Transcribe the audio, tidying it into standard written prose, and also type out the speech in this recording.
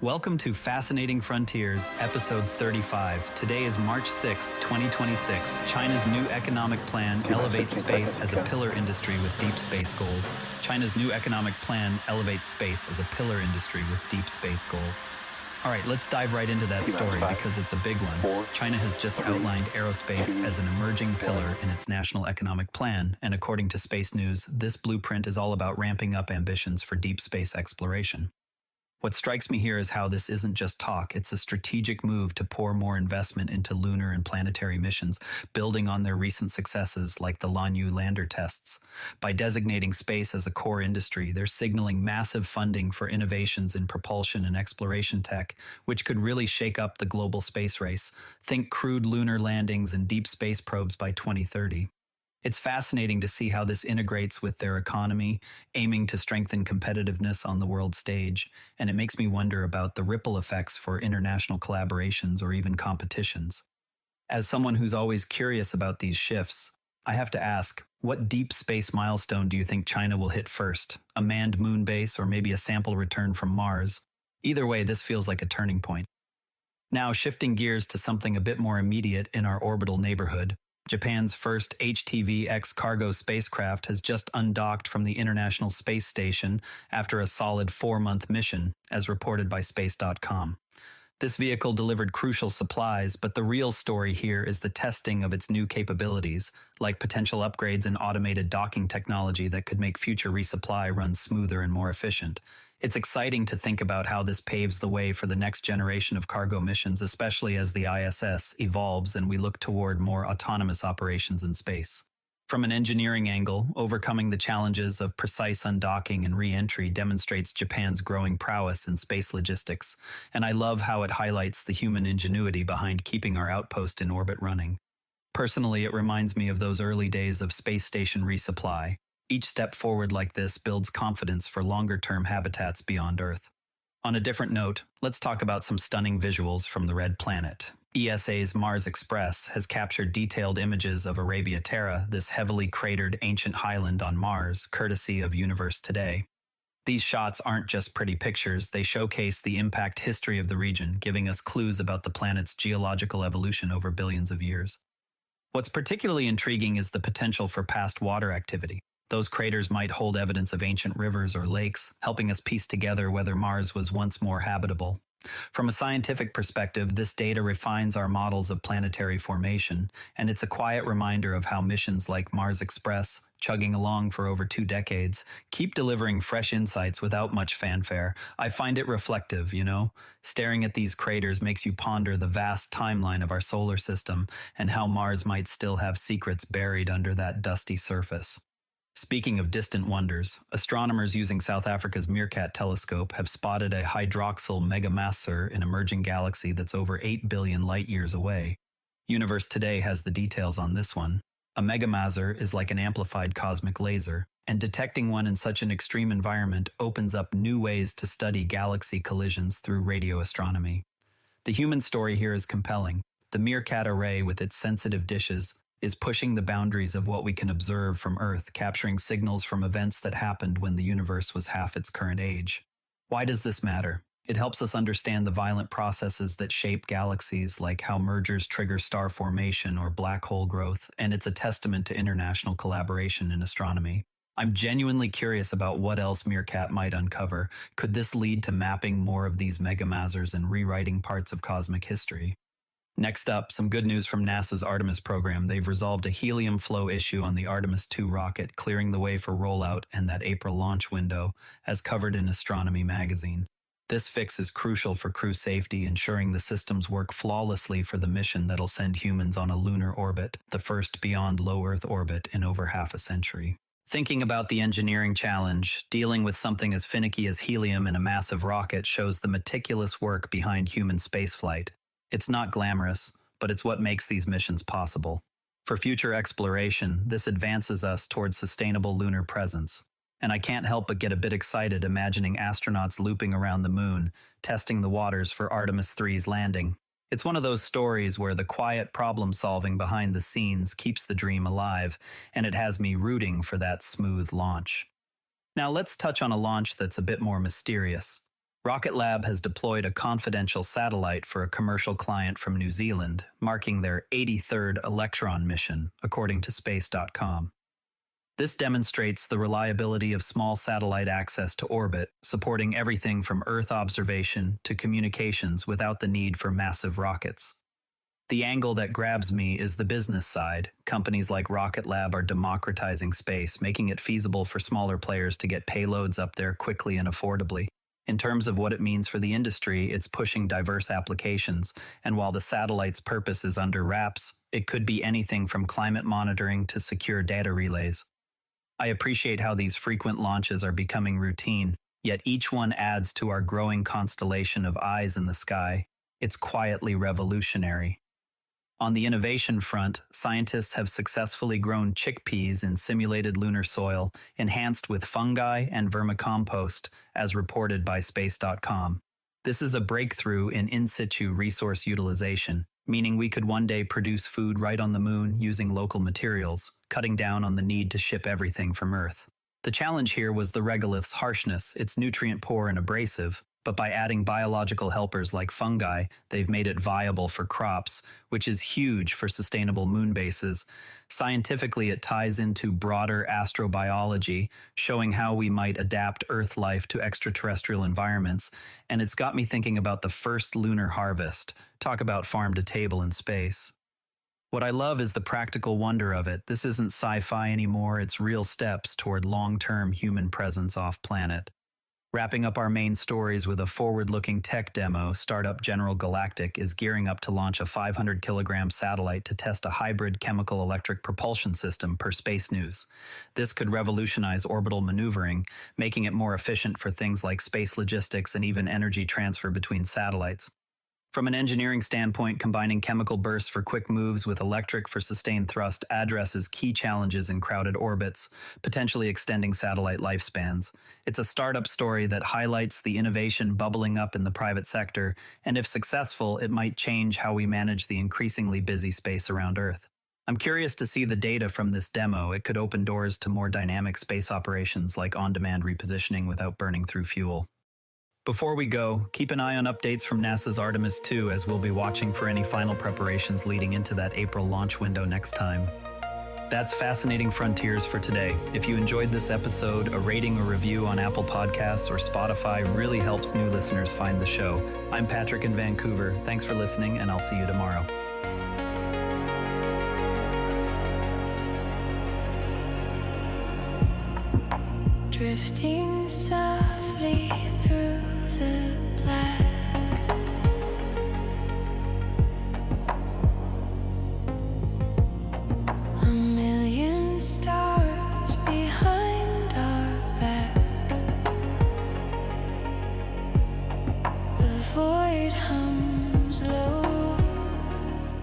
Welcome to Fascinating Frontiers, episode 35. Today is March 6th, 2026. China's new economic plan elevates space as a pillar industry with deep space goals. China's new economic plan elevates space as a pillar industry with deep space goals. All right, let's dive right into that story because it's a big one. China has just outlined aerospace as an emerging pillar in its national economic plan, and according to SpaceNews, this blueprint is all about ramping up ambitions for deep space exploration. What strikes me here is how this isn't just talk, it's a strategic move to pour more investment into lunar and planetary missions, building on their recent successes like the Lanyu lander tests. By designating space as a core industry, they're signaling massive funding for innovations in propulsion and exploration tech, which could really shake up the global space race. Think crewed lunar landings and deep space probes by 2030. It's fascinating to see how this integrates with their economy, aiming to strengthen competitiveness on the world stage, and it makes me wonder about the ripple effects for international collaborations or even competitions. As someone who's always curious about these shifts, I have to ask, what deep space milestone do you think China will hit first? A manned moon base or maybe a sample return from Mars? Either way, this feels like a turning point. Now, shifting gears to something a bit more immediate in our orbital neighborhood, Japan's first HTV-X cargo spacecraft has just undocked from the International Space Station after a solid 4-month mission, as reported by Space.com. This vehicle delivered crucial supplies, but the real story here is the testing of its new capabilities, like potential upgrades in automated docking technology that could make future resupply run smoother and more efficient. It's exciting to think about how this paves the way for the next generation of cargo missions, especially as the ISS evolves and we look toward more autonomous operations in space. From an engineering angle, overcoming the challenges of precise undocking and re-entry demonstrates Japan's growing prowess in space logistics, and I love how it highlights the human ingenuity behind keeping our outpost in orbit running. Personally, it reminds me of those early days of space station resupply. Each step forward like this builds confidence for longer-term habitats beyond Earth. On a different note, let's talk about some stunning visuals from the Red Planet. ESA's Mars Express has captured detailed images of Arabia Terra, this heavily cratered ancient highland on Mars, courtesy of Universe Today. These shots aren't just pretty pictures, they showcase the impact history of the region, giving us clues about the planet's geological evolution over billions of years. What's particularly intriguing is the potential for past water activity. Those craters might hold evidence of ancient rivers or lakes, helping us piece together whether Mars was once more habitable. From a scientific perspective, this data refines our models of planetary formation, and it's a quiet reminder of how missions like Mars Express, chugging along for over 2 decades, keep delivering fresh insights without much fanfare. I find it reflective, Staring at these craters makes you ponder the vast timeline of our solar system and how Mars might still have secrets buried under that dusty surface. Speaking of distant wonders, astronomers using South Africa's Meerkat telescope have spotted a hydroxyl megamaser, an emerging galaxy that's over 8 billion light-years away. Universe Today has the details on this one. A megamaser is like an amplified cosmic laser, and detecting one in such an extreme environment opens up new ways to study galaxy collisions through radio astronomy. The human story here is compelling. The Meerkat array, with its sensitive dishes, is pushing the boundaries of what we can observe from Earth, capturing signals from events that happened when the universe was half its current age. Why does this matter? It helps us understand the violent processes that shape galaxies, like how mergers trigger star formation or black hole growth, and it's a testament to international collaboration in astronomy. I'm genuinely curious about what else Meerkat might uncover. Could this lead to mapping more of these megamasers and rewriting parts of cosmic history? Next up, some good news from NASA's Artemis program. They've resolved a helium flow issue on the Artemis 2 rocket, clearing the way for rollout and that April launch window, as covered in Astronomy magazine. This fix is crucial for crew safety, ensuring the systems work flawlessly for the mission that'll send humans on a lunar orbit, the first beyond low Earth orbit in over half a century. Thinking about the engineering challenge, dealing with something as finicky as helium in a massive rocket shows the meticulous work behind human spaceflight. It's not glamorous, but it's what makes these missions possible. For future exploration, this advances us towards sustainable lunar presence. And I can't help but get a bit excited imagining astronauts looping around the moon, testing the waters for Artemis 3's landing. It's one of those stories where the quiet problem-solving behind the scenes keeps the dream alive, and it has me rooting for that smooth launch. Now let's touch on a launch that's a bit more mysterious. Rocket Lab has deployed a confidential satellite for a commercial client from New Zealand, marking their 83rd Electron mission, according to space.com. This demonstrates the reliability of small satellite access to orbit, supporting everything from Earth observation to communications without the need for massive rockets. The angle that grabs me is the business side. Companies like Rocket Lab are democratizing space, making it feasible for smaller players to get payloads up there quickly and affordably. In terms of what it means for the industry, it's pushing diverse applications, and while the satellite's purpose is under wraps, it could be anything from climate monitoring to secure data relays. I appreciate how these frequent launches are becoming routine, yet each one adds to our growing constellation of eyes in the sky. It's quietly revolutionary. On the innovation front, scientists have successfully grown chickpeas in simulated lunar soil, enhanced with fungi and vermicompost, as reported by space.com. This is a breakthrough in situ resource utilization, meaning we could one day produce food right on the moon using local materials, cutting down on the need to ship everything from Earth. The challenge here was the regolith's harshness. It's nutrient-poor and abrasive, but by adding biological helpers like fungi, they've made it viable for crops, which is huge for sustainable moon bases. Scientifically, it ties into broader astrobiology, showing how we might adapt Earth life to extraterrestrial environments, and it's got me thinking about the first lunar harvest. Talk about farm to table in space. What I love is the practical wonder of it. This isn't sci-fi anymore, it's real steps toward long-term human presence off-planet. Wrapping up our main stories with a forward-looking tech demo, startup General Galactic is gearing up to launch a 500-kilogram satellite to test a hybrid chemical-electric propulsion system per SpaceNews. This could revolutionize orbital maneuvering, making it more efficient for things like space logistics and even energy transfer between satellites. From an engineering standpoint, combining chemical bursts for quick moves with electric for sustained thrust addresses key challenges in crowded orbits, potentially extending satellite lifespans. It's a startup story that highlights the innovation bubbling up in the private sector, and if successful, it might change how we manage the increasingly busy space around Earth. I'm curious to see the data from this demo. It could open doors to more dynamic space operations like on-demand repositioning without burning through fuel. Before we go, keep an eye on updates from NASA's Artemis 2 as we'll be watching for any final preparations leading into that April launch window next time. That's Fascinating Frontiers for today. If you enjoyed this episode, a rating or review on Apple Podcasts or Spotify really helps new listeners find the show. I'm Patrick in Vancouver. Thanks for listening, and I'll see you tomorrow. Drifting softly through the black, a million stars behind our back. The void hums low.